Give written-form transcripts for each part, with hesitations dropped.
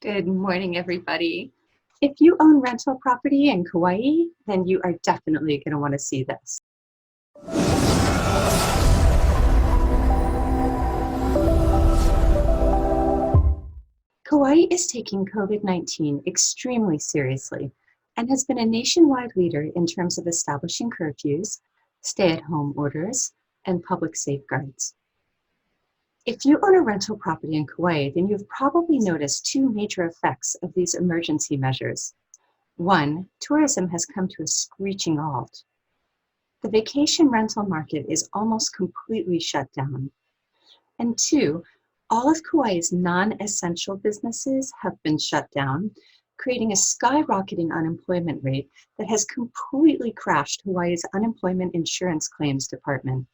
Good morning, everybody. If you own rental property in Kauai, then you are definitely going to want to see this. Kauai is taking COVID-19 extremely seriously and has been a nationwide leader in terms of establishing curfews, stay-at-home orders, and public safeguards. If you own a rental property in Kauai, then you've probably noticed two major effects of these emergency measures. One, tourism has come to a screeching halt. The vacation rental market is almost completely shut down. And two, all of Kauai's non-essential businesses have been shut down, creating a skyrocketing unemployment rate that has completely crashed Hawaii's unemployment insurance claims department.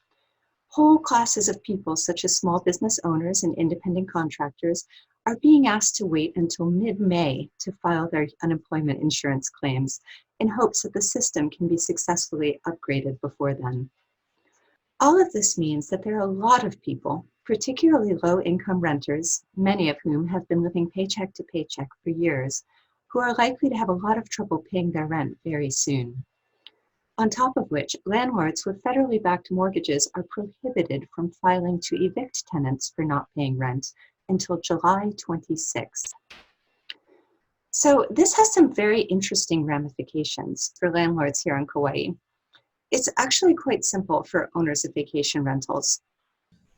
Whole classes of people, such as small business owners and independent contractors, are being asked to wait until mid-May to file their unemployment insurance claims in hopes that the system can be successfully upgraded before then. All of this means that there are a lot of people, particularly low-income renters, many of whom have been living paycheck to paycheck for years, who are likely to have a lot of trouble paying their rent very soon. On top of which, landlords with federally backed mortgages are prohibited from filing to evict tenants for not paying rent until July 26th. So this has some very interesting ramifications for landlords here on Kauai. It's actually quite simple for owners of vacation rentals.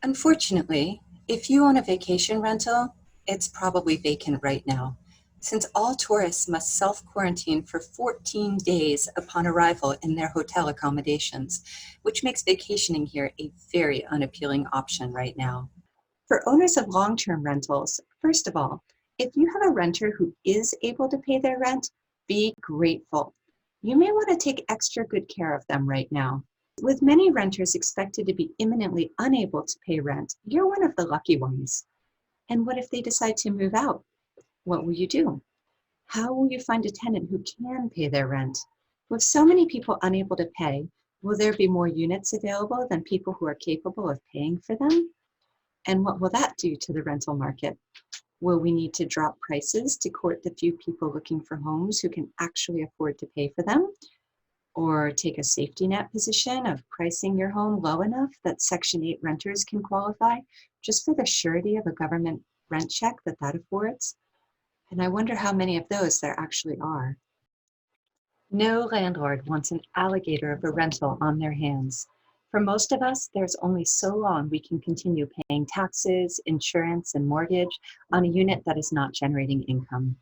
Unfortunately, if you own a vacation rental, it's probably vacant right now, since all tourists must self-quarantine for 14 days upon arrival in their hotel accommodations, which makes vacationing here a very unappealing option right now. For owners of long-term rentals, first of all, if you have a renter who is able to pay their rent, be grateful. You may want to take extra good care of them right now. With many renters expected to be imminently unable to pay rent, you're one of the lucky ones. And what if they decide to move out? What will you do? How will you find a tenant who can pay their rent? With so many people unable to pay, will there be more units available than people who are capable of paying for them? And what will that do to the rental market? Will we need to drop prices to court the few people looking for homes who can actually afford to pay for them? Or take a safety net position of pricing your home low enough that Section 8 renters can qualify just for the surety of a government rent check that affords? And I wonder how many of those there actually are. No landlord wants an alligator of a rental on their hands. For most of us, there's only so long we can continue paying taxes, insurance, and mortgage on a unit that is not generating income.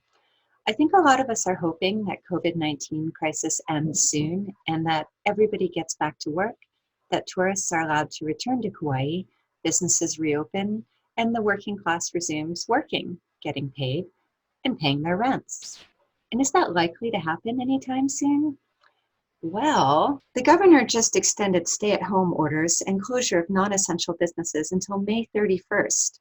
I think a lot of us are hoping that COVID-19 crisis ends soon and that everybody gets back to work, that tourists are allowed to return to Kauai, businesses reopen, and the working class resumes working, getting paid, and paying their rents. And is that likely to happen anytime soon? Well, the governor just extended stay-at-home orders and closure of non-essential businesses until May 31st.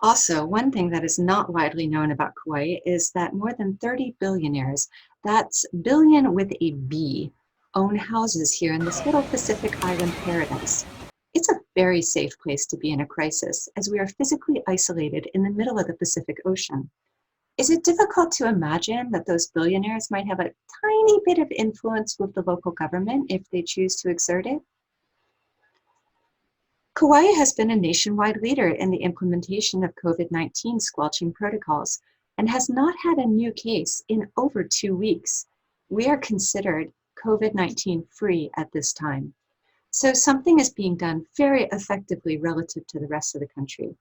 Also, one thing that is not widely known about Kauai is that more than 30 billionaires, that's billion with a B, own houses here in this little Pacific island paradise. It's a very safe place to be in a crisis, as we are physically isolated in the middle of the Pacific Ocean. Is it difficult to imagine that those billionaires might have a tiny bit of influence with the local government if they choose to exert it? Kauai has been a nationwide leader in the implementation of COVID-19 squelching protocols and has not had a new case in over 2 weeks. We are considered COVID-19 free at this time. So something is being done very effectively relative to the rest of the country.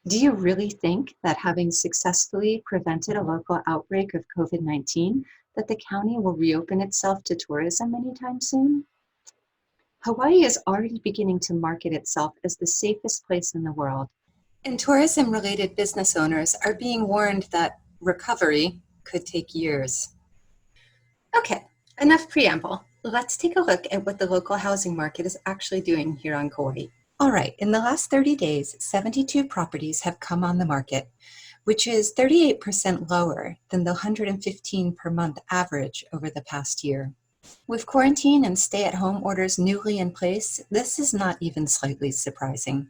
Do you really think that having successfully prevented a local outbreak of COVID-19, that the county will reopen itself to tourism anytime soon? Hawaii is already beginning to market itself as the safest place in the world. And tourism-related business owners are being warned that recovery could take years. Okay, enough preamble. Let's take a look at what the local housing market is actually doing here on Kauai. All right, in the last 30 days, 72 properties have come on the market, which is 38% lower than the 115 per month average over the past year. With quarantine and stay-at-home orders newly in place, this is not even slightly surprising.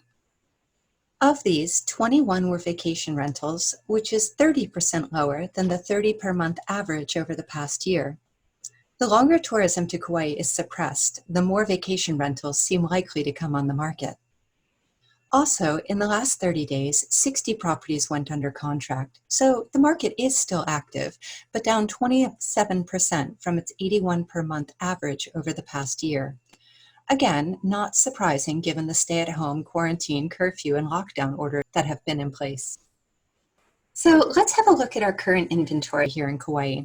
Of these, 21 were vacation rentals, which is 30% lower than the 30 per month average over the past year. The longer tourism to Kauai is suppressed, the more vacation rentals seem likely to come on the market. Also, in the last 30 days, 60 properties went under contract, so the market is still active, but down 27% from its 81 per month average over the past year. Again, not surprising given the stay-at-home, quarantine, curfew, and lockdown orders that have been in place. So let's have a look at our current inventory here in Kauai.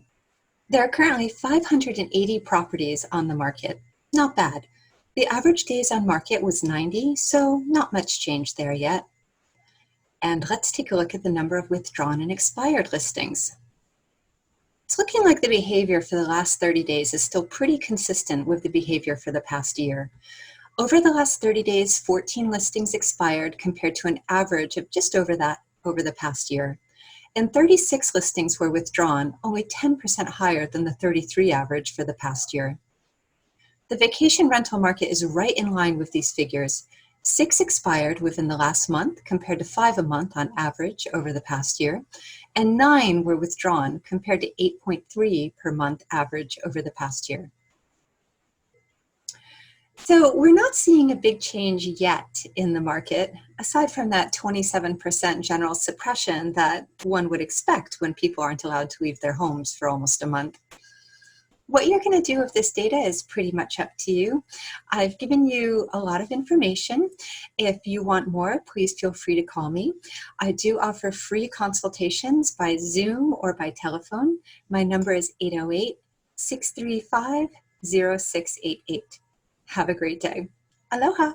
There are currently 580 properties on the market. Not bad. The average days on market was 90, so not much change there yet. And let's take a look at the number of withdrawn and expired listings. It's looking like the behavior for the last 30 days is still pretty consistent with the behavior for the past year. Over the last 30 days, 14 listings expired compared to an average of just over that over the past year. And 36 listings were withdrawn, only 10% higher than the 33 average for the past year. The vacation rental market is right in line with these figures. 6 expired within the last month compared to 5 a month on average over the past year, and 9 were withdrawn compared to 8.3 per month average over the past year. So we're not seeing a big change yet in the market, aside from that 27% general suppression that one would expect when people aren't allowed to leave their homes for almost a month. What you're going to do with this data is pretty much up to you. I've given you a lot of information. If you want more, please feel free to call me. I do offer free consultations by Zoom or by telephone. My number is 808-635-0688. Have a great day. Aloha.